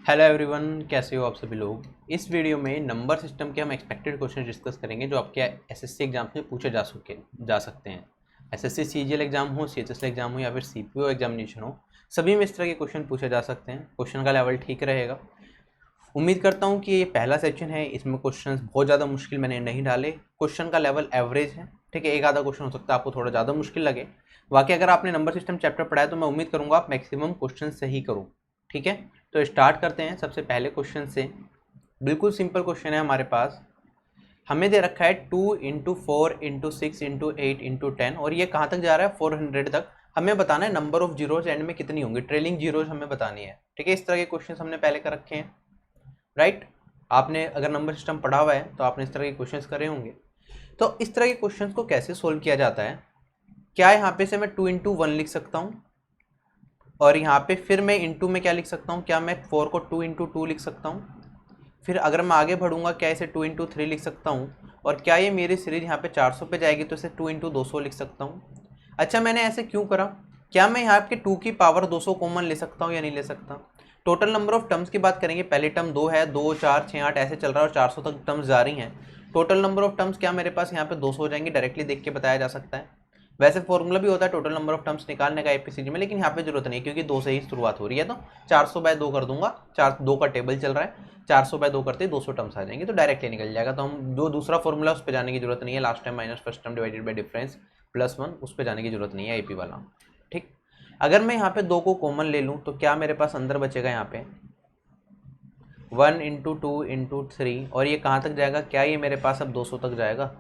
Hello everyone, कैसे हो आप सभी लोग। इस वीडियो में नंबर सिस्टम के हम एक्सपेक्टेड क्वेश्चन डिस्कस करेंगे जो आपके एसएससी एग्जाम में पूछे जा सकते हैं। एसएससी सीजीएल एग्जाम हो, सीएचएसएल एग्जाम हो या फिर सीपीओ एग्जामिनेशन हो, सभी में इस तरह के क्वेश्चन पूछे जा सकते हैं। क्वेश्चन का लेवल ठीक रहेगा। उम्मीद करता हूँ कि ये पहला सेक्शन है, इसमें क्वेश्चन बहुत ज़्यादा मुश्किल मैंने नहीं डाले। क्वेश्चन का लेवल एवरेज है, ठीक है। एक आधा क्वेश्चन हो सकता है आपको थोड़ा ज़्यादा मुश्किल लगे। बाकी अगर आपने नंबर सिस्टम चैप्टर पढ़ा है तो मैं उम्मीद करूँगा आप मैक्सिमम क्वेश्चन सही करो, ठीक है। तो स्टार्ट करते हैं सबसे पहले क्वेश्चन से। बिल्कुल सिंपल क्वेश्चन है हमारे पास। हमें दे रखा है 2 इंटू 4 इंटू 6 इंटू 8 इंटू 10 और ये कहाँ तक जा रहा है 400 तक। हमें बताना है नंबर ऑफ जीरोज एंड में कितनी होंगी, ट्रेलिंग जीरोज हमें बतानी है, ठीक है। इस तरह के क्वेश्चन हमने पहले कर रखे हैं, राइट। आपने अगर नंबर सिस्टम पढ़ा हुआ है तो आपने इस तरह के क्वेश्चंस करे होंगे। तो इस तरह के क्वेश्चंस को कैसे सोल्व किया जाता है, क्या यहाँ पे से मैं 2 इंटू 1 लिख सकता हूँ और यहाँ पे फिर मैं इंटू में क्या लिख सकता हूँ, क्या मैं 4 को 2 इंटू 2 लिख सकता हूँ। फिर अगर मैं आगे बढ़ूंगा क्या इसे 2 इंटू 3 लिख सकता हूँ और क्या ये मेरी सीरीज यहाँ पे 400 पे जाएगी तो इसे 2 इंटू 200 लिख सकता हूँ। अच्छा, मैंने ऐसे क्यों करा, क्या मैं यहाँ पे 2 की पावर 200 कॉमन ले सकता हूँ या नहीं ले सकता। टोटल नंबर ऑफ टर्म्स की बात करेंगे, पहले टर्म 2 है, 2 4 6 8 ऐसे चल रहा है और 400 तक टर्म्स जा रही हैं। टोटल नंबर ऑफ टर्म्स क्या मेरे पास यहाँ पे 200 हो जाएंगे, डायरेक्टली देख के बताया जा सकता है। वैसे फॉर्मूला भी होता है टोटल नंबर ऑफ टर्म्स निकालने का एपीसीजी में, लेकिन यहाँ पे जरूरत नहीं क्योंकि 2 से ही शुरुआत हो रही है। तो 400/2 कर दूंगा, 2 का टेबल चल रहा है, 400/2 करते 200 टर्म्स आ जाएंगे तो डायरेक्टली निकल जाएगा। तो हम जो दूसरा फॉर्मूला उस पर जाने की जरूरत नहीं है, last time minus first term divided by difference +1, उस पर जाने की जरूरत नहीं है एपी वाला, ठीक। अगर मैं यहाँ पे 2 को कॉमन ले लूँ तो क्या मेरे पास अंदर बचेगा यहाँ पे 1 इंटू 2 इंटू 3 और ये कहाँ तक जाएगा, क्या ये मेरे पास अब 200 तक जाएगा।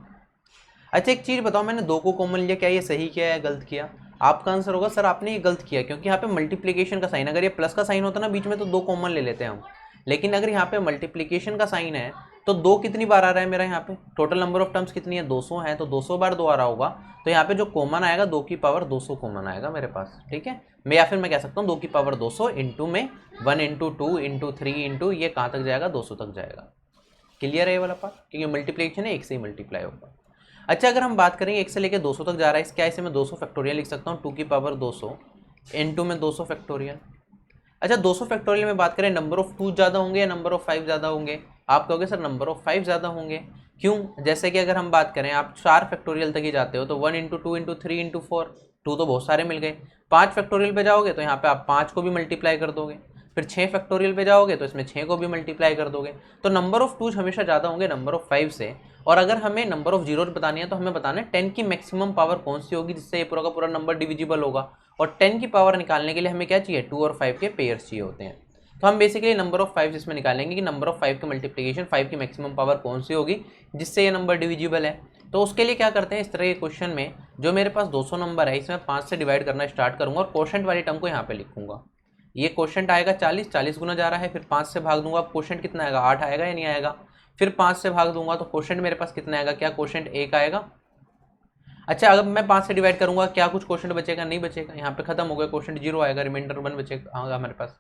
अच्छा एक चीज़ बताओ, मैंने 2 को कॉमन लिया, क्या ये सही किया या गलत किया। आपका आंसर होगा सर आपने ये गलत किया, क्योंकि यहाँ पे मल्टीप्लिकेशन का साइन, अगर ये प्लस का साइन होता ना बीच में तो 2 कॉमन ले लेते हैं हम, लेकिन अगर यहाँ पे मल्टीप्लिकेशन का साइन है तो 2 कितनी बार आ रहा है मेरा, यहाँ पे टोटल नंबर ऑफ टर्म्स कितनी है 200 है, तो 200/2 आ रहा होगा। तो यहाँ पे जो कॉमन आएगा 2 की पावर 200 कॉमन आएगा मेरे पास, ठीक है। मैं या फिर मैं कह सकता हूँ 2 की पावर 200 इंटू में 1 इंटू 2 इंटू 3 इंटू ये कहाँ तक जाएगा 200 तक जाएगा। क्लियर है ये वाला पार्ट, क्योंकि मल्टीप्लिकेशन है, एक से ही मल्टीप्लाई होगा। अच्छा अगर हम बात करेंगे 1 से लेकर 200 तक जा रहा है, क्या इसे मैं 200 फैक्टोरियल लिख सकता हूँ, 2 की पावर 200 इंटू में 200 फैक्टोरियल। अच्छा 200 फैक्टोरियल में बात करें, नंबर ऑफ 2 ज़्यादा होंगे या नंबर ऑफ 5 ज़्यादा होंगे। आप कहोगे सर नंबर ऑफ 5 ज़्यादा होंगे, क्यों। जैसे कि अगर हम बात करें आप 4 फैक्टोरियल तक ही जाते हो तो 1 इंटू 2 इंटू 3 इंटू 4, 2 तो बहुत सारे मिल गए। 5 फैक्टोरियल पे जाओगे तो यहाँ पे आप 5 को भी मल्टीप्लाई कर दोगे, फिर 6 फैक्टोरियल पे जाओगे तो इसमें 6 को भी मल्टीप्लाई कर दोगे। तो नंबर ऑफ 2 हमेशा ज़्यादा होंगे नंबर ऑफ 5 से। और अगर हमें नंबर ऑफ जीरो बतानी है तो हमें बताना है 10 की मैक्सिमम पावर कौन सी होगी जिससे ये पूरा का पूरा नंबर डिविजिबल होगा। और 10 की पावर निकालने के लिए हमें क्या चाहिए, 2 और 5 के पेयर्स चाहिए होते हैं। तो हम बेसिकली नंबर ऑफ 5 इसमें निकालेंगे कि नंबर ऑफ 5 का मल्टीप्लिकेशन 5 की मैक्सिमम पावर कौन सी होगी जिससे ये नंबर डिविजिबल है। तो उसके लिए क्या करते हैं, इस तरह के क्वेश्चन में जो मेरे पास 200 नंबर है इसमें 5 से डिवाइड करना स्टार्ट करूंगा और क्वोशंट वाली टर्म को यहाँ पे लिखूंगा। ये क्वोशंट आएगा 40, 40 गुना जा रहा है, फिर 5 से भाग दूंगा, क्वोशंट कितना आएगा 8 आएगा या नहीं आएगा। फिर 5 से भाग दूंगा तो क्वोशंट मेरे पास कितना आएगा, क्या क्वोशंट 1 आएगा। अच्छा अगर मैं 5 से डिवाइड करूंगा क्या कुछ क्वोशंट बचेगा, नहीं बचेगा, यहाँ पे खत्म हो गया, क्वोशंट 0 आएगा, रिमाइंडर 1 बचेगा हमारे पास।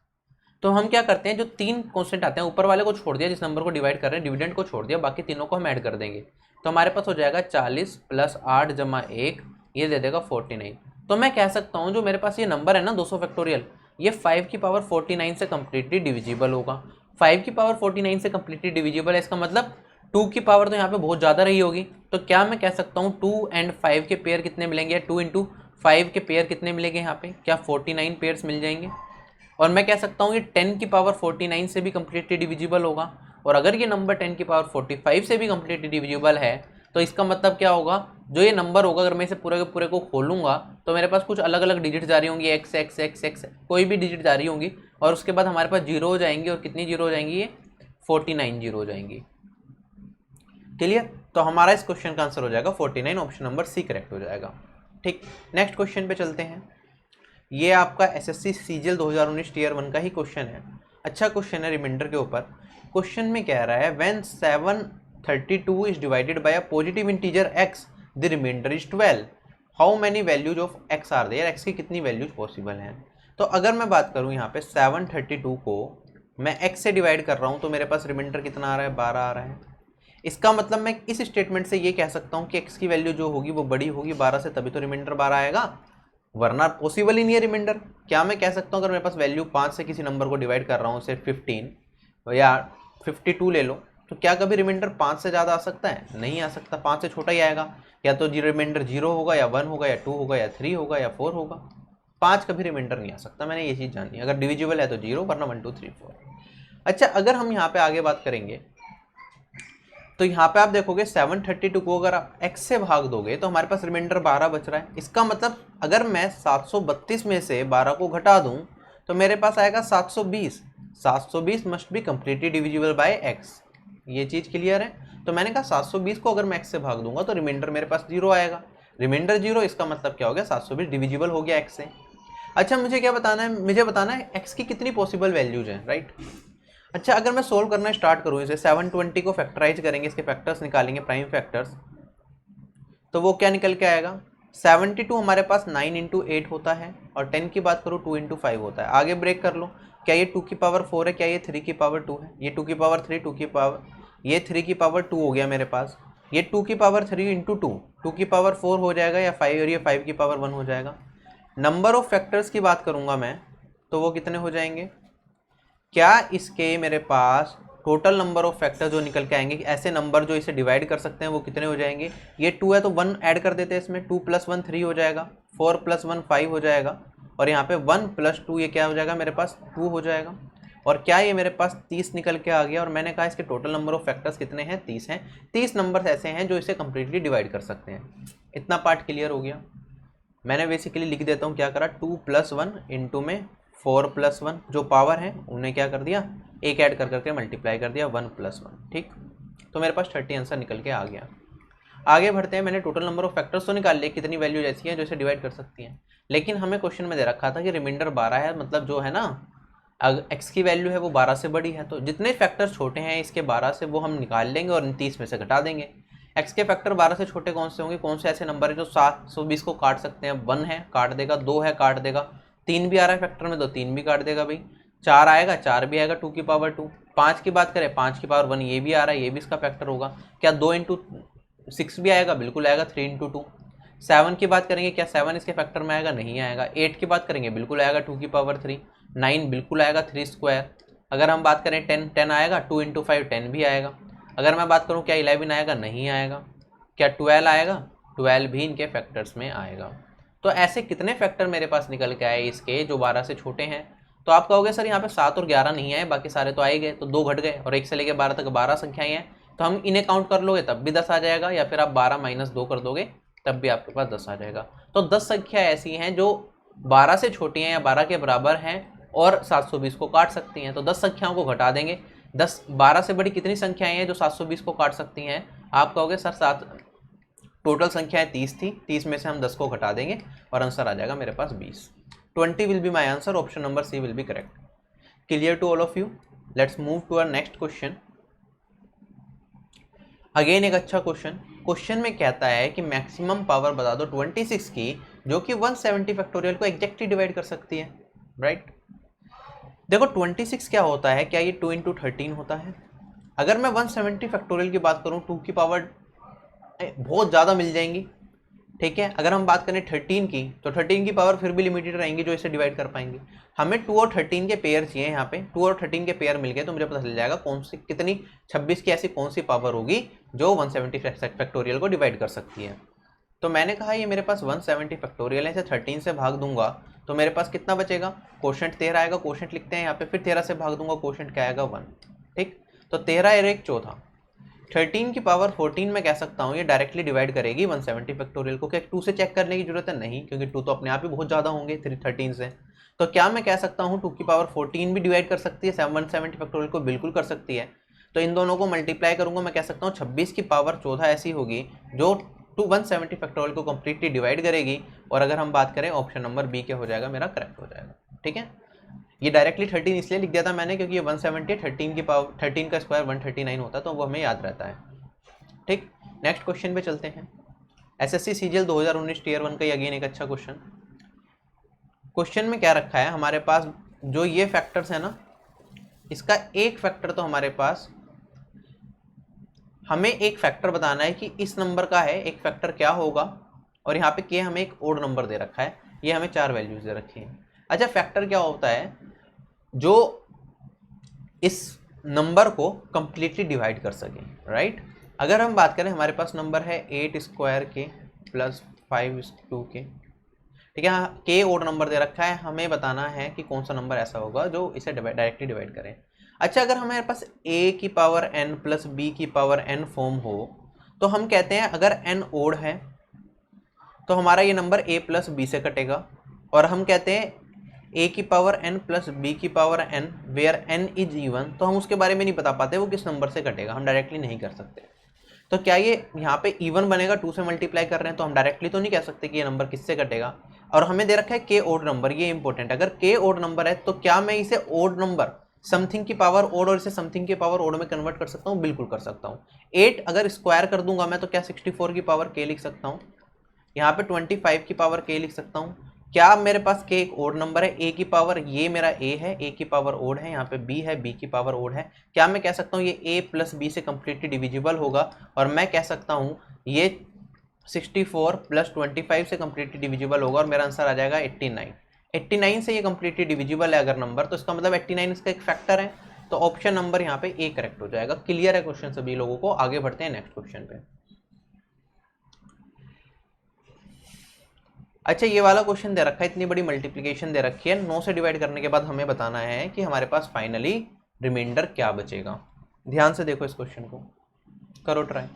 तो हम क्या करते हैं, जो 3 कांस्टेंट आते हैं ऊपर वाले को छोड़ दिया, जिस नंबर को डिवाइड कर रहे हैं डिविडेंड को छोड़ दिया, बाकी तीनों को हम ऐड कर देंगे। तो हमारे पास हो जाएगा 40 + 8 + 1, ये दे देगा 49। तो मैं कह सकता हूँ जो मेरे पास ये नंबर है ना 200 फैक्टोरियल, ये 5 की पावर 49 से कम्प्लीटली डिविजिबल होगा। 5 की पावर 49 से कम्प्लीटली डिविजिबल है, इसका मतलब 2 की पावर तो यहाँ पे बहुत ज़्यादा रही होगी। तो क्या मैं कह सकता हूँ 2 और 5 के पेयर कितने मिलेंगे, 2 इंटू 5 के पेयर कितने मिलेंगे यहाँ पे, क्या 49 पेयर्स मिल जाएंगे। और मैं कह सकता हूँ ये 10 की पावर 49 से भी कम्प्लीटली डिविजिबल होगा। और अगर ये नंबर 10 की पावर 45 से भी कम्प्लीटली डिविजिबल है तो इसका मतलब क्या होगा, जो ये नंबर होगा अगर मैं इसे पूरे के पूरे को खोलूंगा तो मेरे पास कुछ अलग अलग डिजिट जा रही होंगी, एक्स एक्स एक्स एक्स कोई भी डिजिट जा रही होंगी, और उसके बाद हमारे पास जीरो हो जाएंगी। और कितनी जीरो हो जाएंगी, ये 49 जीरो हो जाएंगी। क्लियर। तो हमारा इस क्वेश्चन का आंसर हो जाएगा 49, ऑप्शन नंबर सी करेक्ट हो जाएगा। ठीक, नेक्स्ट क्वेश्चन पे चलते हैं। ये आपका एसएससी सीजीएल 2019 टीयर 1 का ही क्वेश्चन है। अच्छा क्वेश्चन है रिमाइंडर के ऊपर। क्वेश्चन में कह रहा है when 732 is divided by a positive integer x the remainder is 12, how many values of x are there, x की कितनी वैल्यूज पॉसिबल हैं। तो अगर मैं बात करूं यहाँ पे 732 को मैं x से डिवाइड कर रहा हूँ तो मेरे पास रिमाइंडर कितना आ रहा है, 12 आ रहा है। इसका मतलब मैं इस स्टेटमेंट से ये कह सकता हूँ कि x की वैल्यू जो होगी वो बड़ी होगी 12 से, तभी तो रिमाइंडर 12 आएगा। वरना पॉसिबल ही नहीं है रिमाइंडर। क्या मैं कह सकता हूँ अगर मेरे पास वैल्यू 5 से किसी नंबर को डिवाइड कर रहा हूँ, सिर्फ 15 या 52 ले लो, तो क्या कभी रिमाइंडर 5 से ज़्यादा आ सकता है? नहीं आ सकता, 5 से छोटा ही आएगा। या तो रिमाइंडर 0 होगा या 1 होगा या 2 होगा या 3 होगा या 4 होगा। 5 कभी रिमाइंडर नहीं आ सकता, मैंने ये चीज़ जानी। अगर डिविजिबल है तो 0, वरना 1 2 3 4। अच्छा, अगर हम यहाँ पे आगे बात करेंगे तो यहाँ पे आप देखोगे 732 को अगर आप x से भाग दोगे तो हमारे पास रिमाइंडर 12 बच रहा है। इसका मतलब अगर मैं 732 में से 12 को घटा दूं तो मेरे पास आएगा 720। 720 must be completely divisible by x। ये चीज़ क्लियर है? तो मैंने कहा 720 को अगर मैं x से भाग दूंगा तो रिमाइंडर मेरे पास 0 आएगा। रिमाइंडर 0, इसका मतलब क्या हो गया? 720 डिविजिबल हो गया x से। अच्छा, मुझे क्या बताना है? मुझे बताना है x की कितनी पॉसिबल वैल्यूज हैं, राइट? अच्छा, अगर मैं सोल्व करना स्टार्ट करूँ इसे, 720 को फैक्टराइज करेंगे, इसके फैक्टर्स निकालेंगे, प्राइम फैक्टर्स, तो वो क्या निकल के आएगा? 72 हमारे पास 9 इंटू 8 होता है, और 10 की बात करूँ 2 इंटू 5 होता है। आगे ब्रेक कर लो, क्या ये 2 की पावर 4 है? क्या ये 3 की पावर 2 है? ये 2 की पावर 3, 2 की पावर, ये 3 की पावर 2 हो गया मेरे पास। ये 2 की पावर 3 इंटू 2 की पावर 4 हो जाएगा, या 5, और ये 5 की पावर 1 हो जाएगा। नंबर ऑफ फैक्टर्स की बात करूँगा मैं, तो वो कितने हो जाएंगे? क्या इसके मेरे पास टोटल नंबर ऑफ फैक्टर जो निकल के आएंगे, ऐसे नंबर जो इसे डिवाइड कर सकते हैं, वो कितने हो जाएंगे? ये 2 है तो 1 ऐड कर देते हैं इसमें, 2 + 1 3 हो जाएगा, 4 + 1 5 हो जाएगा, और यहाँ पे 1 + 2 ये क्या हो जाएगा मेरे पास? 2 हो जाएगा। और क्या ये मेरे पास 30 निकल के आ गया? और मैंने कहा इसके टोटल नंबर ऑफ फैक्टर्स कितने हैं? 30 हैं। 30 नंबर्स ऐसे हैं जो इसे कंप्लीटली डिवाइड कर सकते हैं। इतना पार्ट क्लियर हो गया। मैंने बेसिकली लिख देता हूँ क्या करा, 2 + 1 इंटू में 4 + 1 जो पावर है उन्हें क्या कर दिया, एक ऐड कर करके मल्टीप्लाई कर दिया, 1 + 1। ठीक, तो मेरे पास 30 आंसर निकल के आ गया। आगे बढ़ते हैं। मैंने टोटल नंबर ऑफ फैक्टर्स तो निकाल लिए, कितनी वैल्यूज ऐसी हैं जो इसे डिवाइड कर सकती हैं, लेकिन हमें क्वेश्चन में दे रखा था कि रिमाइंडर 12 है, मतलब जो है ना, अगर x की वैल्यू है वो 12 से बड़ी है, तो जितने फैक्टर्स छोटे हैं इसके 12 से वो हम निकाल लेंगे और 30 में से घटा देंगे। x के फैक्टर 12 से छोटे कौन से होंगे? कौन से ऐसे नंबर है जो 720 को काट सकते हैं? 1 है, काट देगा, 2 है, काट देगा, 3 भी आ रहा है फैक्टर में तो 3 भी काट देगा भाई, 4 आएगा, 4 भी आएगा 2 की पावर 2, 5 की बात करें 5 की पावर 1 ये भी आ रहा है, ये भी इसका फैक्टर होगा। क्या 2 इंटू 6 भी आएगा? बिल्कुल आएगा, 3 इंटू 2। 7 की बात करेंगे, क्या 7 इसके फैक्टर में आएगा? नहीं आएगा। 8 की बात करेंगे, बिल्कुल आएगा 2 की पावर 3। 9 बिल्कुल आएगा, 3 स्क्वायर। अगर हम बात करें 10, 10 आएगा, 2 इंटू 5 10 भी आएगा। अगर मैं बात करूँ क्या 11 आएगा? नहीं आएगा। क्या 12 आएगा? 12 भी इनके फैक्टर्स में आएगा। तो ऐसे कितने फैक्टर मेरे पास निकल के आए इसके जो 12 से छोटे हैं? तो आप कहोगे सर यहाँ पे 7 और 11 नहीं आए, बाकी सारे तो आए गए, तो 2 घट गए, और 1 से लेकर 12 तक 12 संख्याएं हैं, तो हम इन्हें काउंट कर लोगे तब भी 10 आ जाएगा, या फिर आप 12 - 2 कर दोगे तब भी आपके पास 10 आ जाएगा। तो 10 संख्या ऐसी हैं जो 12 से छोटी हैं या 12 के बराबर हैं और 720 को काट सकती हैं। तो 10 संख्याओं को घटा देंगे। 12 से बड़ी कितनी संख्याएं हैं जो 720 को काट सकती हैं? आप कहोगे सर 7, टोटल संख्याएं 30 थी, 30 में से हम 10 को घटा देंगे और आंसर आ जाएगा मेरे पास 20। 20 will be my answer, option number C will be correct. Clear to all of you? Let's move to our next question. Again एक अच्छा क्वेश्चन। क्वेश्चन में कहता है कि मैक्सिमम पावर बता दो 26 की जो कि 170 फैक्टोरियल को एग्जैक्टली डिवाइड कर सकती है, राइट? देखो 26 क्या होता है, क्या ये 2 इंटू 13 होता है? अगर मैं 170 फैक्टोरियल की बात करूँ, 2 की पावर बहुत ज़्यादा मिल जाएंगी, ठीक है। अगर हम बात करें 13 की, तो 13 की पावर फिर भी लिमिटेड रहेंगी जो इसे डिवाइड कर पाएंगे। हमें 2 और 13 के पेयर चाहिए। यहाँ पे 2 और 13 के पेयर मिल गए तो मुझे पता चल जाएगा कौन सी कितनी 26 की ऐसी कौन सी पावर होगी जो 170 फैक्टोरियल को डिवाइड कर सकती है। तो मैंने कहा ये मेरे पास 170 फैक्टोरियल है, इसे 13 से भाग दूंगा तो मेरे पास कितना बचेगा? क्वोशंट 13 आएगा, क्वोशंट लिखते हैं यहाँ पे, फिर 13 से भाग दूंगा, क्वोशंट क्या आएगा? 1। ठीक, तो 13 और 1 चौथा। 13 की पावर 14 में कह सकता हूँ ये डायरेक्टली डिवाइड करेगी 170 फैक्टोरियल को। क्या 2 से चेक करने की जरूरत है? नहीं, क्योंकि 2 तो अपने आप ही बहुत ज़्यादा होंगे 13 से। तो क्या मैं कह सकता हूँ 2 की पावर 14 भी डिवाइड कर सकती है 170 फैक्टोरियल को? बिल्कुल कर सकती है। तो इन दोनों को मल्टीप्लाई करूंगा, मैं कह सकता हूँ 26 की पावर 14 ऐसी होगी जो 170 फैक्टोरियल को कंप्लीटली डिवाइड करेगी। और अगर हम बात करें ऑप्शन नंबर बी क्या हो जाएगा? मेरा करेक्ट हो जाएगा। ठीक है, ये डायरेक्टली 13 इसलिए लिख दिया था मैंने क्योंकि ये 170 13 की पावर 13 का स्क्वायर 139 होता है, तो वो हमें याद रहता है। ठीक, नेक्स्ट क्वेश्चन पे चलते हैं। एसएससी सीजीएल 2019 टीयर 1 का ये अगेन एक अच्छा क्वेश्चन। क्वेश्चन में क्या रखा है हमारे पास, जो ये फैक्टर्स है ना, इसका एक फैक्टर तो हमारे पास, हमें एक फैक्टर बताना है कि इस नंबर का है, एक फैक्टर क्या होगा, और यहाँ पे के हमें एक ओड नंबर दे रखा है। ये हमें 4 वैल्यूज दे रखी हैं। अच्छा, फैक्टर क्या होता है? जो इस नंबर को कंप्लीटली डिवाइड कर सके, राइट। अगर हम बात करें, हमारे पास नंबर है 8 स्क्वायर के प्लस 5 2 के, ठीक है। के ओड नंबर दे रखा है, हमें बताना है कि कौन सा नंबर ऐसा होगा जो इसे डायरेक्टली डिवाइड करे। अच्छा, अगर हमारे पास a की पावर n प्लस b की पावर n फॉर्म हो तो हम कहते हैं अगर n ओड है तो हमारा ये नंबर a प्लस बी से कटेगा, और हम कहते हैं a की पावर n प्लस b की power n where n is even, तो हम उसके बारे में नहीं बता पाते वो किस नंबर से कटेगा, हम डायरेक्टली नहीं कर सकते। तो क्या ये यहाँ पे इवन बनेगा? 2 से मल्टीप्लाई कर रहे हैं तो हम डायरेक्टली तो नहीं कह सकते कि ये नंबर किससे कटेगा। और हमें दे रखा है के ओड नंबर, ये इंपॉर्टेंट। अगर के ओड नंबर है तो क्या मैं इसे ओड नंबर समथिंग की पावर ओड और इसे समथिंग की पावर ओड में कन्वर्ट कर सकता हूँ? बिल्कुल कर सकता हूँ। 8 अगर स्क्वायर कर दूंगा मैं तो क्या 64 की पावर के लिख सकता हूँ, यहाँ पे 25 की पावर के लिख सकता हूँ। क्या मेरे पास के एक ओड नंबर है, ए की पावर, ये मेरा ए है, ए की पावर ओड है, यहाँ पे बी है, बी की पावर ओड है। क्या मैं कह सकता हूँ ये ए प्लस बी से कंप्लीटली डिविजिबल होगा? और मैं कह सकता हूँ ये 64 प्लस 25 से कंप्लीटली डिविजिबल होगा, और मेरा आंसर आ जाएगा 89। 89 से ये कंप्लीटली डिविजिबल है अगर नंबर, तो इसका मतलब 89 इसका एक फैक्टर है। तो ऑप्शन नंबर यहाँ पे ए करेक्ट हो जाएगा। क्लियर है क्वेश्चन सभी लोगों को? आगे बढ़ते हैं नेक्स्ट क्वेश्चन पे। अच्छा, ये वाला क्वेश्चन दे रखा है, इतनी बड़ी मल्टीप्लिकेशन दे रखी है, 9 से डिवाइड करने के बाद हमें बताना है कि हमारे पास फाइनली रिमाइंडर क्या बचेगा। ध्यान से देखो इस क्वेश्चन को, करो ट्राई।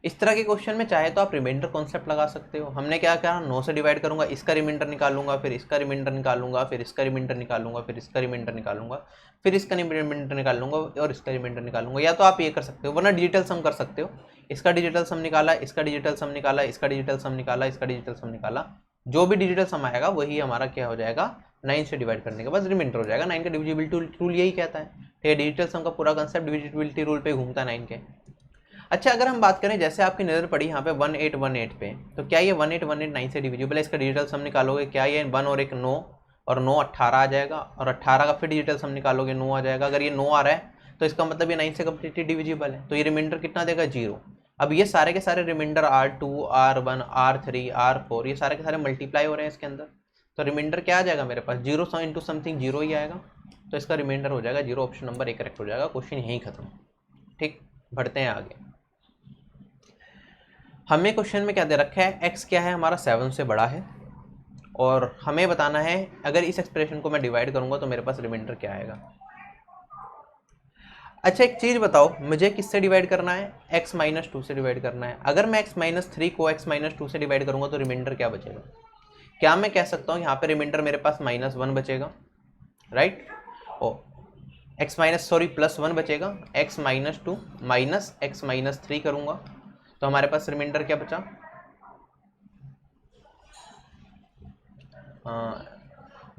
इस तरह के क्वेश्चन में चाहे तो आप रिमाइंडर कॉन्सेप्ट लगा सकते हो। हमने क्या कहा, 9 से डिवाइड करूंगा, इसका रिमाइंडर निकालूंगा, फिर इसका रिमाइंडर निकालूंगा, फिर इसका रिमाइंडर निकालूंगा, फिर इसका रिमाइंडर निकालूंगा, फिर इसका रिमाइंडर निकालूंगा और इसका रिमाइंडर निकालूंगा। या तो आप ये कर सकते हो, वरना डिजिटल सम कर सकते हो। इसका डिजिटल सम निकाला, इसका डिजिटल सम निकाला, इसका डिजिटल सम निकाला, इसका डिजिटल सम निकाला, जो भी डिजिटल सम आएगा वही हमारा क्या हो जाएगा, 9 से डिवाइड करने के बाद रिमाइंडर हो जाएगा। 9 का डिविजिबिलिटी रूल यही कहता है, ठीक है। डिजिटल सम का पूरा कंसेप्ट डिविजिबिलिटी रूल पे घूमता है 9 के। अच्छा, अगर हम बात करें, जैसे आपकी नज़र पड़ी यहाँ पे 1818 पे, तो क्या ये 1818 9 से डिविजिबल है? इसका डिजिटल सम निकालोगे, क्या ये 1 और एक 9 और 9 18 आ जाएगा, और 18 का फिर डिजिटल सम निकालोगे 9 आ जाएगा। अगर ये 9 आ रहा है तो इसका मतलब ये 9 से कम्प्लीटली डिविजिबल है, तो ये रिमाइंडर कितना देगा, 0। अब ये सारे के सारे reminder R2 R1 R3 R4 ये सारे के सारे मल्टीप्लाई हो रहे हैं इसके अंदर, तो रिमाइंडर क्या आ जाएगा मेरे पास, 0 इंटू समथिंग 0 ही आएगा, तो इसका रिमाइंडर हो जाएगा 0। ऑप्शन नंबर 1 करेक्ट हो जाएगा। क्वेश्चन यहीं खत्म। ठीक, बढ़ते हैं आगे। हमें क्वेश्चन में क्या दे रखा है, x क्या है हमारा 7 से बड़ा है, और हमें बताना है अगर इस एक्सप्रेशन को मैं डिवाइड करूंगा तो मेरे पास रिमाइंडर क्या आएगा। अच्छा, एक चीज़ बताओ, मुझे किससे डिवाइड करना है, x माइनस 2 से डिवाइड करना है। अगर मैं x माइनस 3 को x माइनस 2 से डिवाइड करूंगा तो रिमाइंडर क्या बचेगा? क्या मैं कह सकता हूँ यहाँ पे रिमाइंडर मेरे पास -1 बचेगा, राइट। ओ +1 बचेगा, x minus 2 minus x minus 3 करूँगा तो हमारे पास रिमाइंडर क्या बचा,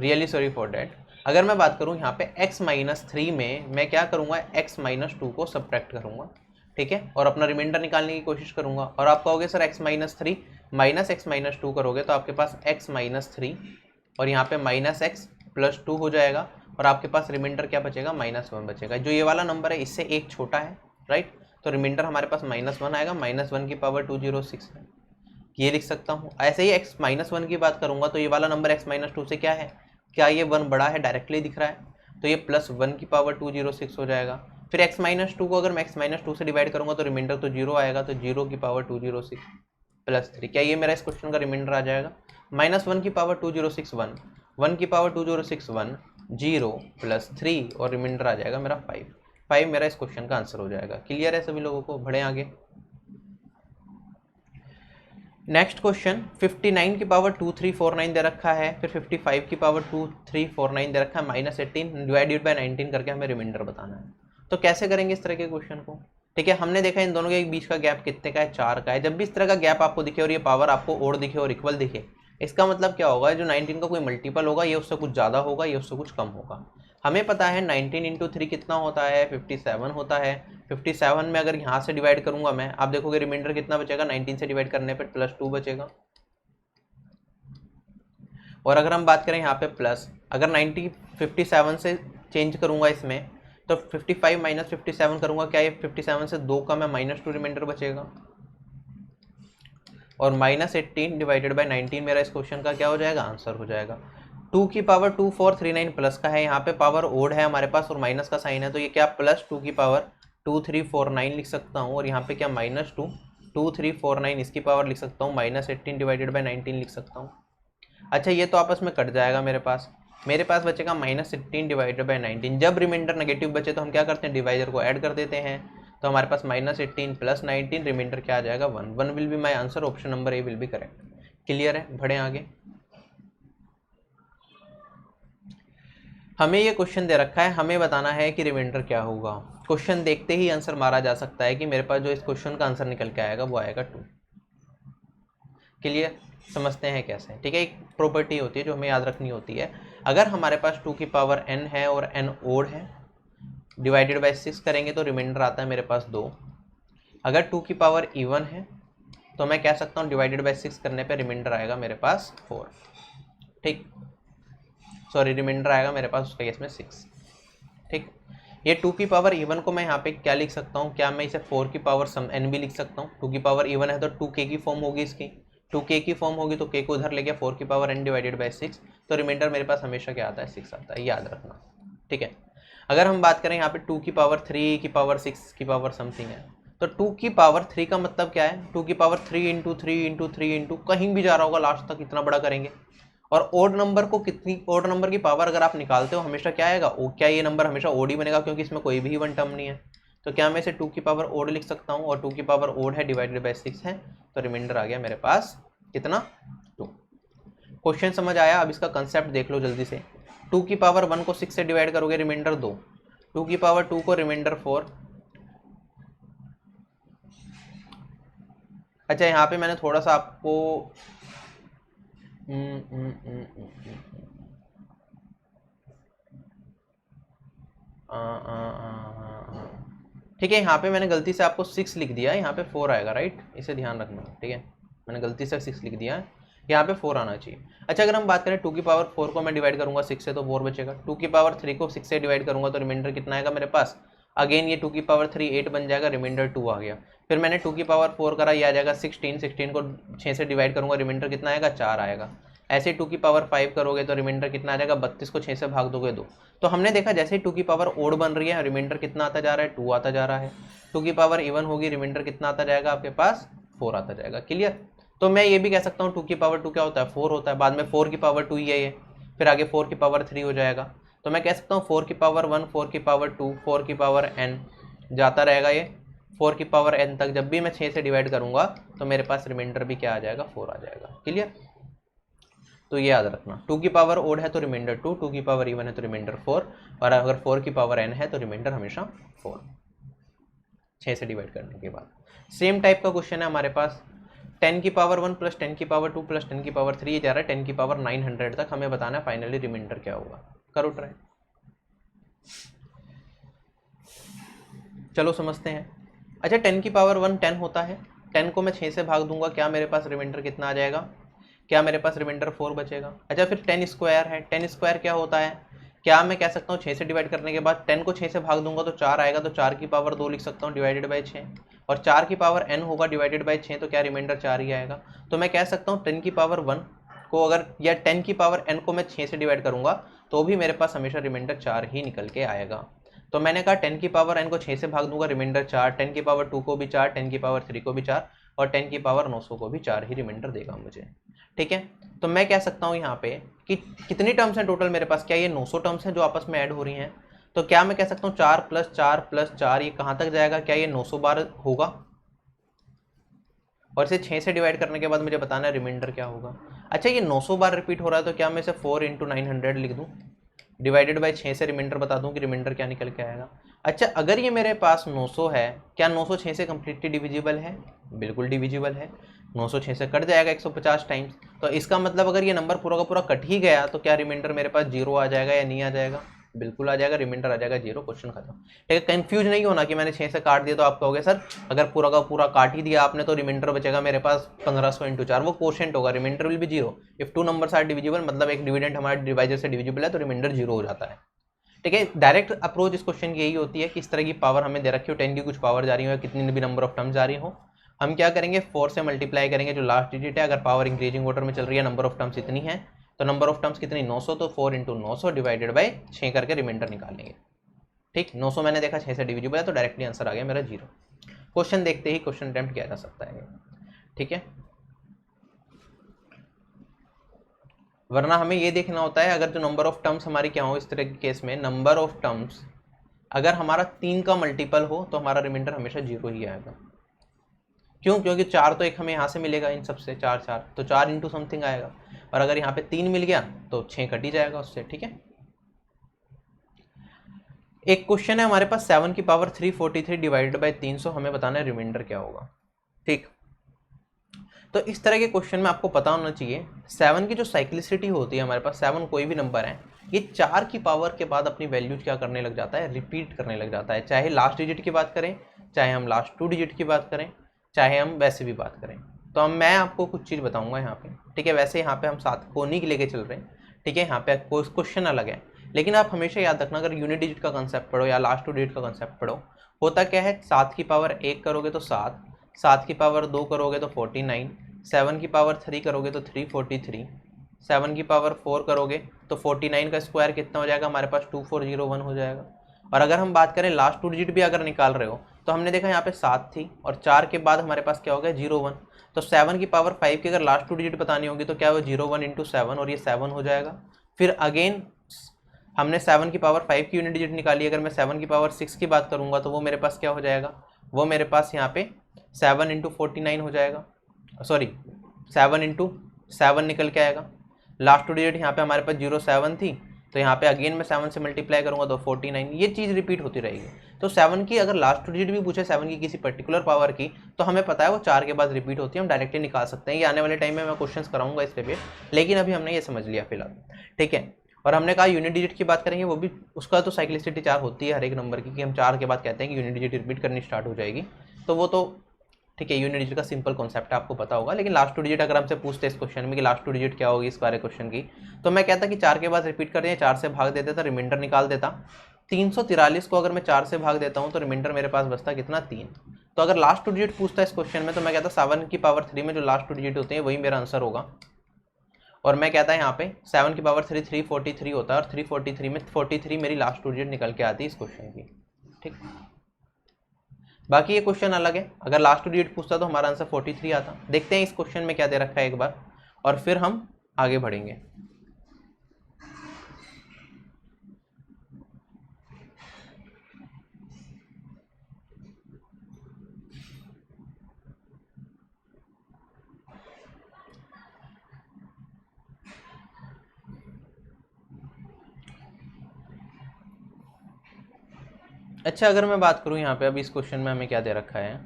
रियली सॉरी फॉर डैट। अगर मैं बात करूं यहाँ पे x माइनस 3 में मैं क्या करूँगा, x माइनस 2 को सब्ट्रैक्ट करूँगा, ठीक है, और अपना रिमाइंडर निकालने की कोशिश करूँगा। और आप कहोगे sir x minus 3 minus x minus 2 करोगे तो आपके पास x माइनस 3 और यहाँ पे माइनस x प्लस 2 हो जाएगा, और आपके पास रिमाइंडर क्या बचेगा, -1 बचेगा। जो ये वाला नंबर है इससे एक छोटा है, राइट, तो रिमाइंडर हमारे पास -1 आएगा। -1 की पावर 206 है, ये लिख सकता हूँ। ऐसे ही x माइनस 1 की बात करूंगा तो ये वाला नंबर x माइनस 2 से क्या है, क्या ये 1 बड़ा है, डायरेक्टली दिख रहा है, तो ये +1 की पावर 206 हो जाएगा। फिर x माइनस 2 को अगर मैं x माइनस 2 से डिवाइड करूंगा तो रिमाइंडर तो 0 आएगा, तो 0 की पावर 206 प्लस 3, क्या ये मेरा इस क्वेश्चन का रिमाइंडर आ जाएगा। -1 की पावर 206 1 की पावर 206 1 0 प्लस 3 और रिमाइंडर आ जाएगा मेरा 5 मेरा इस क्वेश्चन का आंसर हो जाएगा। क्लियर है सभी लोगों को? बढ़े आगे। नेक्स्ट क्वेश्चन 59 की पावर 2349 दे रखा है, फिर 55 की पावर 2349 दे रखा है, -18 डिवाइडेड बाय 19 करके हमें रिमाइंडर बताना है। तो कैसे करेंगे इस तरह के क्वेश्चन को, ठीक है। हमने देखा इन दोनों के बीच का गैप कितने का है, 4 का है। जब भी इस तरह का गैप आपको दिखे और ये पावर आपको ओड दिखे और इक्वल दिखे, इसका मतलब क्या होगा, जो 19 का कोई मल्टीपल होगा ये उससे कुछ ज़्यादा होगा, ये उससे कुछ कम होगा। हमें पता है 19 इंटू 3 कितना होता है, 57 होता है। 57 में अगर यहाँ से डिवाइड करूंगा मैं, आप देखोगे रिमाइंडर कितना बचेगा, 19 से डिवाइड करने पर +2 बचेगा। और अगर हम बात करें यहाँ पे प्लस, अगर 90 57 से चेंज करूंगा इसमें तो 55 माइनस 57 करूंगा, क्या ये 57 से 2 का मैं -2 रिमाइंडर बचेगा। और -18 डिवाइडेड बाई 19 मेरा इस क्वेश्चन का क्या हो जाएगा, आंसर हो जाएगा। 2 की पावर 2439 प्लस का है, यहाँ पे पावर ओड है हमारे पास और माइनस का साइन है, तो ये क्या प्लस 2 की पावर 2349 लिख सकता हूँ, और यहाँ पे क्या -2 2349 इसकी पावर लिख सकता हूँ, -18 डिवाइडेड बाई 19 लिख सकता हूँ। अच्छा ये तो आपस में कट जाएगा मेरे पास बचेगा -18 डिवाइडेड बाई 19। जब रिमाइंडर नेगेटिव बचे तो हम क्या करते हैं, डिवाइजर को ऐड कर देते हैं, तो हमारे पास -18 प्लस 19 रिमाइंडर क्या आ जाएगा 1। 1 will be my answer, option number A will be correct. Clear है, बढ़े आगे। हमें ये क्वेश्चन दे रखा है, हमें बताना है कि रिमाइंडर क्या होगा। क्वेश्चन देखते ही आंसर मारा जा सकता है कि मेरे पास जो इस क्वेश्चन का आंसर निकल के आएगा वो आएगा 2। क्लियर, समझते हैं कैसे। ठीक है, एक प्रॉपर्टी होती है जो हमें याद रखनी होती है। अगर हमारे पास 2 की पावर n है और n ओड है, डिवाइडेड बाई 6 करेंगे तो रिमाइंडर आता है मेरे पास 2। अगर 2 की पावर इवन है तो मैं कह सकता हूँ डिवाइडेड बाई 6 करने पे रिमाइंडर आएगा मेरे पास 4। ठीक, सॉरी रिमाइंडर आएगा मेरे पास उसका केस में 6। ठीक, ये 2 की पावर इवन को मैं यहाँ पे क्या लिख सकता हूँ, क्या मैं इसे 4 की पावर सम n भी लिख सकता हूँ। 2 की पावर इवन है तो 2k की फॉर्म होगी इसकी, 2k की फॉर्म होगी तो k को उधर लेके 4 की पावर n डिवाइडेड बाई 6, तो रिमाइंडर मेरे पास हमेशा क्या आता है 6 आता है, याद रखना। ठीक है, अगर हम बात करें यहाँ पे 2 की पावर 3 की पावर 6 की पावर समथिंग है, तो 2 की पावर 3 का मतलब क्या है, 2 की पावर 3 इंटू 3 इंटू 3 इंटू कहीं भी जा रहा होगा लास्ट तक इतना बड़ा करेंगे। और ओड नंबर को कितनी, ओड नंबर की पावर अगर आप निकालते हो हमेशा क्या आएगा, क्या ये नंबर हमेशा ओड ही बनेगा क्योंकि इसमें कोई भी वन टर्म नहीं है। तो क्या मैं इसे 2 की पावर ओड लिख सकता हूँ, और 2 की पावर ओड है डिवाइडेड बाई 6 है, तो रिमाइंडर आ गया मेरे पास कितना 2। क्वेश्चन समझ आया। अब इसका कंसेप्ट देख लो जल्दी से। 2 की पावर 1 को 6 से डिवाइड करोगे रिमाइंडर 2, 2 की पावर 2 को रिमाइंडर 4। अच्छा यहाँ पे मैंने थोड़ा सा आपको ठीक है, यहाँ पे मैंने गलती से आपको 6 लिख दिया है, यहाँ पे 4 आएगा, राइट, इसे ध्यान रखना। ठीक है, मैंने गलती से 6 लिख दिया है, यहाँ पे 4 आना चाहिए। अच्छा अगर हम बात करें 2 की पावर 4 को मैं डिवाइड करूंगा 6 से तो 4 बचेगा, 2 की पावर 3 को 6 से डिवाइड करूंगा तो रिमाइंडर कितना आएगा मेरे पास, अगेन ये 2 की पावर 3 8 बन जाएगा, रिमाइंडर 2 आ गया। फिर मैंने 2 की पावर 4 करा, ये आ जाएगा 16, 16 को 6 से डिवाइड करूंगा रिमाइंडर कितना आएगा 4 आएगा। ऐसे 2 की पावर 5 करोगे तो रिमाइंडर कितना आ जाएगा, 32 को 6 से भाग दोगे 2। तो हमने देखा जैसे ही 2 की पावर ओड बन रही है रिमाइंडर कितना आता जा रहा है, 2 आता जा रहा है। 2 की पावर इवन होगी रिमाइंडर कितना आता जाएगा आपके पास, 4 आता जाएगा। क्लियर, तो मैं ये भी कह सकता हूँ 2 की पावर 2 क्या होता है, 4 होता है, बाद में 4 की पावर 2 ही है ये, फिर आगे 4 की पावर 3 हो जाएगा। तो मैं कह सकता हूँ 4 की पावर 1, 4 की पावर 2, 4 की पावर n जाता रहेगा ये 4 की पावर n तक। जब भी मैं 6 से डिवाइड करूंगा तो मेरे पास रिमाइंडर भी क्या आ जाएगा, 4 आ जाएगा। क्लियर, तो ये याद रखना, 2 की पावर ओड है तो रिमाइंडर 2, 2 की पावर इवन है तो रिमाइंडर 4, और अगर 4 की पावर n है तो रिमाइंडर हमेशा 4 6 से डिवाइड करने के बाद। सेम टाइप का क्वेश्चन है हमारे पास 10 की पावर 1 प्लस 10 की पावर 2 प्लस 10 की पावर 3, ये जा रहा है 10 की पावर 900 तक। हमें बताना है फाइनली रिमाइंडर क्या होगा। करो ट्राई, चलो समझते हैं। अच्छा 10 की पावर 1 10 होता है, 10 को मैं 6 से भाग दूंगा, क्या मेरे पास रिमाइंडर कितना आ जाएगा, क्या मेरे पास रिमाइंडर 4 बचेगा। अच्छा फिर 10 स्क्वायर है, 10 स्क्वायर क्या होता है, क्या मैं कह सकता हूँ 6 से डिवाइड करने के बाद 10 को 6 से भाग दूंगा तो 4 आएगा, तो 4 की पावर 2 लिख सकता हूँ डिवाइडेड बाई 6, और 4 की पावर n होगा डिवाइडेड बाई 6, तो क्या रिमाइंडर 4 ही आएगा। तो मैं कह सकता हूँ 10 की पावर 1 को अगर, या 10 की पावर n को मैं 6 से डिवाइड करूंगा तो भी मेरे पास हमेशा रिमाइंडर 4 ही निकल के आएगा। तो मैंने कहा 10 की पावर n को 6 से भाग दूंगा रिमाइंडर 4, 10 की पावर 2 को भी 4, 10 की पावर 3 को भी 4, और 10 की पावर 900 को भी 4 ही रिमाइंडर देगा मुझे। ठीक है, तो मैं कह सकता हूँ यहाँ पे कि कितनी टर्म्स हैं टोटल मेरे पास, क्या ये 900 टर्म्स हैं जो आपस में ऐड हो रही हैं। तो क्या मैं कह सकता हूँ 4 प्लस 4 प्लस 4 ये कहाँ तक जाएगा, क्या ये 900 बार होगा, और इसे 6 से डिवाइड करने के बाद मुझे बताना है रिमाइंडर क्या होगा। अच्छा ये 900 बार रिपीट हो रहा है तो क्या मैं इसे 4 इंटू 900 लिख दूँ, डिवाइडेड बाई 6 से रिमाइंडर बता दूं कि रिमाइंडर क्या निकल के आएगा। अच्छा अगर ये मेरे पास 900 है, क्या 900 6 से कम्प्लीटली डिविजिबल है, बिल्कुल डिविजिबल है, 900 6 से कट जाएगा 150 टाइम्स। तो इसका मतलब अगर ये नंबर पूरा का पूरा कट ही गया तो क्या रिमाइंडर मेरे पास 0 आ जाएगा या नहीं आ जाएगा, बिल्कुल आ जाएगा, रिमाइंडर आ जाएगा 0, क्वेश्चन खत्म। ठीक है, कंफ्यूज नहीं होना कि मैंने 6 से काट दिया तो आप कहोगे सर अगर पूरा का पूरा काट ही दिया आपने तो रिमाइंडर बचेगा मेरे पास 1500 इंटू 4, वो क्वोशिएंट होगा, remainder will be 0। If 2 numbers are divisible मतलब एक डिविडेंड हमारे डिवाइजर से डिविजिबल है तो रिमाइंडर 0 हो जाता है। ठीक है, डायरेक्ट अप्रोच इस क्वेश्चन की यही होती है कि इस तरह की पावर हमें दे रखी हो, 10 की कुछ पावर जा रही हो, कितनी भी नंबर ऑफ टर्म्स जा रही हो, हम क्या करेंगे 4 से मल्टीप्लाई करेंगे जो लास्ट डिजिट है, अगर पावर इंक्रीजिंग ऑर्डर में चल रही है, नंबर ऑफ टर्म्स इतनी है, तो नंबर ऑफ टर्म्स कितनी 900, तो 4 इंटू 900 डिवाइडेड बाई 6 करके रिमाइंडर निकालेंगे। ठीक, 900 मैंने देखा 6 से डिविजिबल है तो डायरेक्टली आंसर आ गया मेरा 0। क्वेश्चन देखते ही क्वेश्चन अटेम्प्ट किया जा सकता है, ठीक है। वरना हमें ये देखना होता है अगर जो नंबर ऑफ टर्म्स हमारी क्या हो इस तरह के केस में, नंबर ऑफ टर्म्स अगर हमारा 3 का मल्टीपल हो तो हमारा रिमाइंडर हमेशा 0 ही आएगा। क्यों? क्योंकि 4 तो एक हमें यहाँ से मिलेगा, इन सबसे 4 4 तो 4 इंटू समथिंग आएगा, और अगर यहाँ पे 3 मिल गया तो 6 कट ही जाएगा उससे, ठीक है। एक क्वेश्चन है हमारे पास 7 की पावर 343 डिवाइडेड बाई 300, हमें बताना है रिमाइंडर क्या होगा। ठीक, तो इस तरह के क्वेश्चन में आपको पता होना चाहिए 7 की जो साइक्लिसिटी होती है हमारे पास, 7 कोई भी नंबर है, ये 4 की पावर के बाद अपनी वैल्यूज क्या करने लग जाता है, रिपीट करने लग जाता है। चाहे लास्ट डिजिट की बात करें, चाहे हम लास्ट 2 डिजिट की बात करें, चाहे हम वैसे भी बात करें। तो हम मैं आपको कुछ चीज़ बताऊंगा यहाँ पे, ठीक है। वैसे यहाँ पे हम 7 को नहीं लेके चल रहे हैं, ठीक है। यहाँ पे क्वेश्चन अलग है, लेकिन आप हमेशा याद रखना अगर यूनिट डिजिट का कंसेप्ट पढ़ो या लास्ट 2 डिजिट का कंसेप्ट पढ़ो, होता क्या है 7 की पावर 1 करोगे तो 7, 7 की पावर 2 करोगे तो 49, 7 की पावर 3 करोगे तो 343, 7 की पावर 4 करोगे तो 49 का स्क्वायर कितना हो जाएगा हमारे पास 2401 हो जाएगा। और अगर हम बात करें लास्ट 2 डिजिट भी अगर निकाल रहे हो तो हमने देखा यहाँ पे 7 थी और 4 के बाद हमारे पास क्या हो गया 01, तो 7 की पावर 5 की अगर लास्ट 2 डिजिट बतानी होगी तो क्या हो 01 इंटू 7 और ये 7 हो जाएगा। फिर अगेन हमने 7 की पावर 5 की यूनिट डिजिट निकाली, अगर मैं 7 की पावर 6 की बात करूंगा तो वो मेरे पास क्या हो जाएगा, वो मेरे पास यहाँ पे 7 इंटू 49 हो जाएगा, सॉरी 7 इंटू 7 निकल के आएगा। लास्ट 2 डिजिट यहाँ पे हमारे पास 07 थी, तो यहाँ पे अगेन मैं 7 से मल्टीप्लाई करूंगा तो 49, ये चीज़ रिपीट होती रहेगी। तो 7 की अगर लास्ट 2 डिजिट भी पूछे 7 की किसी पर्टिकुलर पावर की, तो हमें पता है वो 4 के बाद रिपीट होती है, हम डायरेक्टली निकाल सकते हैं। ये आने वाले टाइम में मैं क्वेश्चंस कराऊंगा इस पे, लेकिन अभी हमने ये समझ लिया फिलहाल, ठीक है। और हमने कहा यूनिट डिजिट की बात करेंगे, वो भी उसका तो साइक्लिसिटी 4 होती है हर एक नंबर की, कि हम 4 के बाद कहते हैं कि यूनिट डिजिट रिपीट करनी स्टार्ट हो जाएगी, तो वो तो ठीक है यूनिट डिजिट का सिंपल कॉन्सेप्ट है, आपको पता होगा। लेकिन लास्ट 2 डिजिट अगर हमसे पूछते इस क्वेश्चन में कि लास्ट 2 डिजिट क्या होगी इस बारे क्वेश्चन की, तो मैं कहता कि 4 के बाद रिपीट कर रहे हैं, 4 से भाग देता था, रिमाइंडर निकाल देता। 343 को अगर मैं 4 से भाग देता हूँ तो रिमाइंडर मेरे पास बचता कितना 3। तो अगर लास्ट 2 डिजिट पूछता है इस क्वेश्चन में तो मैं कहता 7 की पावर 3 में जो लास्ट 2 डिजिट होते हैं वही मेरा आंसर होगा। और मैं कहता है यहाँ पे 7 की पावर 3 343 होता है, और 343 में 43 मेरी लास्ट 2 डिजिट निकल के आती है इस क्वेश्चन की, ठीक। बाकी ये क्वेश्चन अलग है, अगर लास्ट 2 डिजिट पूछता तो हमारा आंसर 43 आता। देखते हैं इस क्वेश्चन में क्या दे रखा है एक बार, और फिर हम आगे बढ़ेंगे। अच्छा, अगर मैं बात करूँ यहाँ पे अभी इस क्वेश्चन में हमें क्या दे रखा है,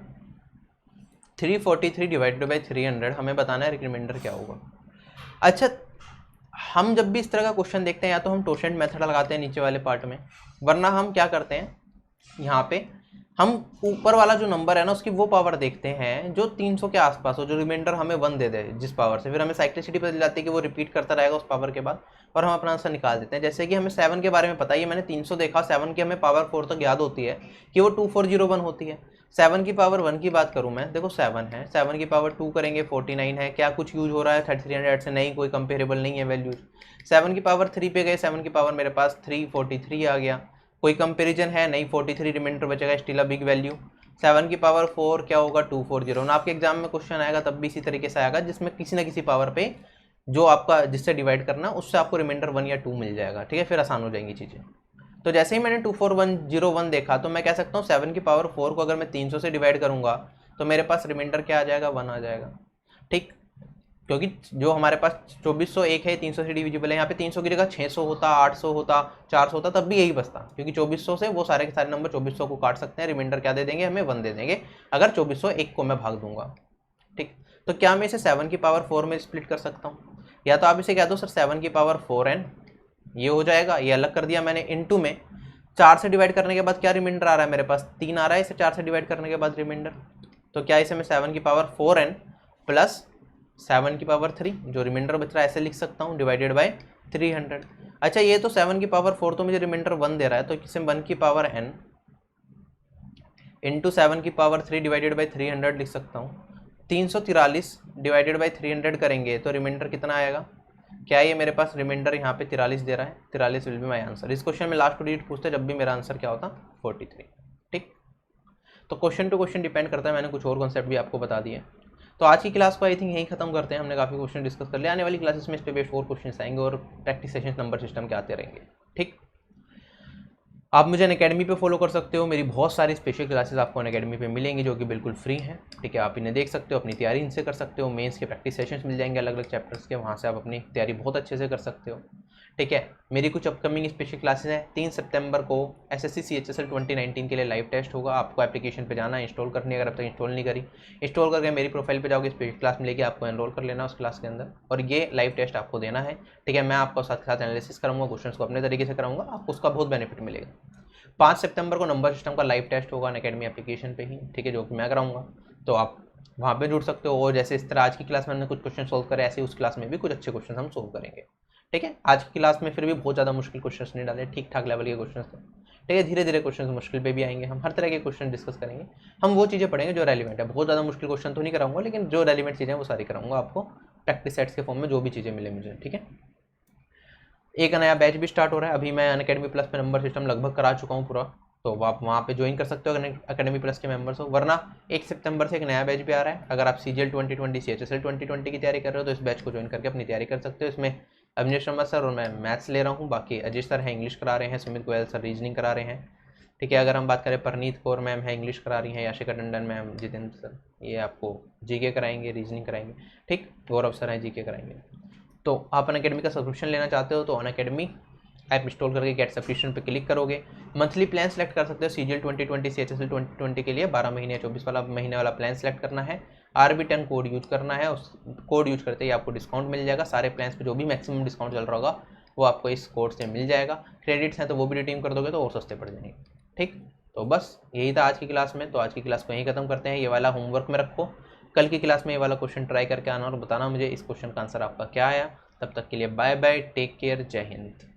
343 डिवाइडेड बाई 300, हमें बताना है रिमाइंडर क्या होगा। अच्छा, हम जब भी इस तरह का क्वेश्चन देखते हैं या तो हम टोशेंट मेथड लगाते हैं नीचे वाले पार्ट में, वरना हम क्या करते हैं यहाँ पे हम ऊपर वाला जो नंबर है ना उसकी वो पावर देखते हैं जो 300 के आसपास हो, जो रिमाइंडर हमें 1 दे दे जिस पावर से, फिर हमें साइक्लिसिटी पता चल जाती है कि वो रिपीट करता रहेगा उस पावर के बाद, और हम अपना आंसर निकाल देते हैं। जैसे कि हमें 7 के बारे में पता ही है, मैंने 300 देखा, 7 की हमें पावर 4 तक याद होती है कि वो 2401 होती है। 7 की पावर 1 की बात करूँ मैं, देखो 7 है, 7 की पावर 2 करेंगे 49 है, क्या कुछ यूज हो रहा है 3300 से, नहीं, कोई कंपेरेबल नहीं है वैल्यूज। 7 की पावर 3 पे गए, 7 की पावर मेरे पास 343 आ गया, कोई कंपेरिजन है नहीं, 43 रिमाइंडर बचेगा, स्टिल अ बिग वैल्यू। 7 की पावर 4 क्या होगा 240, ना आपके एग्जाम में क्वेश्चन आएगा तब भी इसी तरीके से आएगा जिसमें किसी ना किसी पावर पे जो आपका जिससे डिवाइड करना उससे आपको रिमाइंडर 1 या 2 मिल जाएगा, ठीक है, फिर आसान हो जाएंगी चीज़ें। तो जैसे ही मैंने 24101 देखा तो मैं कह सकता हूँ 7 की पावर 4 को अगर मैं 300 से डिवाइड करूंगा तो मेरे पास रिमाइंडर क्या आ जाएगा 1 आ जाएगा, ठीक। क्योंकि जो हमारे पास 2401 है 300 से डिविजिबल है, यहाँ पे 300 की जगह 600 होता, 800 होता, 400 होता, तब भी यही बचता, क्योंकि 2400 से वो सारे के सारे नंबर 2400 को काट सकते हैं, रिमाइंडर क्या दे देंगे हमें 1 दे देंगे अगर 2401 को मैं भाग दूंगा, ठीक। तो क्या मैं इसे 7 की पावर 4 में स्प्लिट कर सकता हूँ, या तो आप इसे कह दो सर 7 की पावर 4n, ये हो जाएगा, ये अलग कर दिया मैंने, इनटू में 4 से डिवाइड करने के बाद क्या रिमाइंडर आ रहा है मेरे पास 3 आ रहा है, इसे 4 से डिवाइड करने के बाद रिमाइंडर, तो क्या इसे मैं 7 की पावर 4n प्लस 7 की पावर 3 जो रिमाइंडर बच रहा है ऐसे लिख सकता हूँ डिवाइडेड बाय 300। अच्छा, ये तो 7 की पावर 4 तो मुझे रिमाइंडर 1 दे रहा है, तो इसे 1 की पावर n इंटू 7 की पावर 3 डिवाइडेड बाई 300 लिख सकता हूँ। 343 डिवाइडेड बाई 300 करेंगे तो रिमाइंडर कितना आएगा? क्या ये मेरे पास रिमाइंडर यहाँ पे 43 दे रहा है? 43 विल बी माई आंसर। इस क्वेश्चन में लास्ट टू डिजिट पूछते जब भी मेरा आंसर क्या होता? 43। ठीक, तो क्वेश्चन टू क्वेश्चन डिपेंड करता है। मैंने कुछ और कॉन्सेप्ट भी आपको बता दिए। तो आज की क्लास को आई थिंक यहीं खत्म करते हैं। हमने काफ़ी क्वेश्चन डिस्कस कर लिया। आने वाली क्लासेस में इस पे बेस्ड और क्वेश्चन आएंगे और प्रैक्टिस सेशन नंबर सिस्टम के आते रहेंगे। ठीक, आप मुझे अनअकैडमी पे फॉलो कर सकते हो। मेरी बहुत सारी स्पेशल क्लासेस आपको अनअकैडमी पे मिलेंगी जो कि बिल्कुल फ्री हैं। ठीक है, आप इन्हें देख सकते हो, अपनी तैयारी इनसे कर सकते हो। मेंस के प्रैक्टिस सेशंस मिल जाएंगे अलग अलग चैप्टर्स के, वहाँ से आप अपनी तैयारी बहुत अच्छे से कर सकते हो। ठीक है, मेरी कुछ अपकमिंग स्पेशल क्लासेस हैं। 3 सितंबर को SSC CHSL 2019 के लिए लाइव टेस्ट होगा। आपको एप्लीकेशन पे जाना है, इंस्टॉल करनी है। अगर अब तक इंस्टॉल नहीं करी, इंस्टॉल करके मेरी प्रोफाइल पे जाओगे, स्पेशल क्लास मिलेगी, आपको एनरोल कर लेना उस क्लास के अंदर और ये लाइव टेस्ट आपको देना है। ठीक है, मैं आपको साथ साथ एनालिसिस करूँगा, क्वेश्चन को अपने तरीके से कराऊंगा, आपको उसका बहुत बेनिफिट मिलेगा। 5 सितंबर को नंबर सिस्टम का लाइव टेस्ट होगा अनअकैडमी एप्लीकेशन पे ही। ठीक है, जो कि मैं कराऊंगा, तो आप वहाँ पे जुड़ सकते हो। और जैसे इस तरह आज की क्लास में हमने कुछ क्वेश्चन सोल्व करे, ऐसे उस क्लास में भी कुछ अच्छे क्वेश्चन हम सोल्व करेंगे। ठीक है, आज की क्लास में फिर भी बहुत ज़्यादा मुश्किल क्वेश्चन नहीं डाले, ठीक ठाक लेवल के क्वेश्चन थे। ठीक है, धीरे धीरे क्वेश्चन मुश्किल पे भी आएंगे। हम हर तरह के क्वेश्चन डिस्कस करेंगे। हम वो चीज़ें पढ़ेंगे जो रेलिवेंट है। बहुत ज़्यादा मुश्किल क्वेश्चन तो नहीं कराऊंगा, लेकिन जो रेलिवेंट चीज़ें वो सारी कराऊंगा आपको प्रैक्टिस सेट्स के फॉर्म में, जो भी चीज़ें मिले मुझे। ठीक है, एक नया बैच भी स्टार्ट हो रहा है। अभी मैं अनअकैडमी प्लस पे नंबर सिस्टम लगभग करा चुका हूँ पूरा, तो आप वहाँ पे ज्वाइन कर सकते हो अगर अकेडमी प्लस के मेंबर्स हो। वरना 1 सितंबर से एक नया बैच भी आ रहा है। अगर आप CGL 2020 CHSL 2020 की तैयारी कर रहे हो तो इस बैच को ज्वाइन करके अपनी तैयारी कर सकते हो। इसमें अविनेश शर्मा सर और मैं मैथ्स ले रहा हूँ, बाकी अजय सर हैं इंग्लिश करा रहे हैं, सुमित गोयल सर रीजनिंग करा रहे हैं। ठीक है, अगर हम बात करें परनीत कौर मैम है इंग्लिश करा रही हैं, याशिका टंडन मैम, जितेंद्र सर ये आपको GK कराएंगे, रीजनिंग कराएंगे। ठीक, गौरव सर हैं GK कराएंगे। तो आप अनअकैडमी का सब्सक्रिप्शन लेना चाहते हो तो अनअकैडमी ऐप इंस्टॉल करके गेट सब्सक्रिप्शन पे क्लिक करोगे। मंथली प्लान सेलेक्ट कर सकते हो। CGL 2020 CHSL 2020 के लिए 12 महीने या 24 वाला महीने वाला प्लान सेलेक्ट करना है। RB10 कोड यूज करना है। उस कोड यूज करते ही आपको डिस्काउंट मिल जाएगा। सारे प्लान्स पे जो भी मैक्सिमम डिस्काउंट चल रहा होगा वो आपको इस कोड से मिल जाएगा। क्रेडिट्स हैं तो वो भी रिडीम कर दोगे तो और सस्ते पड़ जाएंगे। ठीक, तो बस यही था आज की क्लास में। तो आज की क्लास को यहीं खत्म करते हैं। ये वाला होमवर्क में रखो, कल की क्लास में ये वाला क्वेश्चन ट्राई करके आना और बताना मुझे इस क्वेश्चन का आंसर आपका क्या आया। तब तक के लिए बाय बाय, टेक केयर, जय हिंद।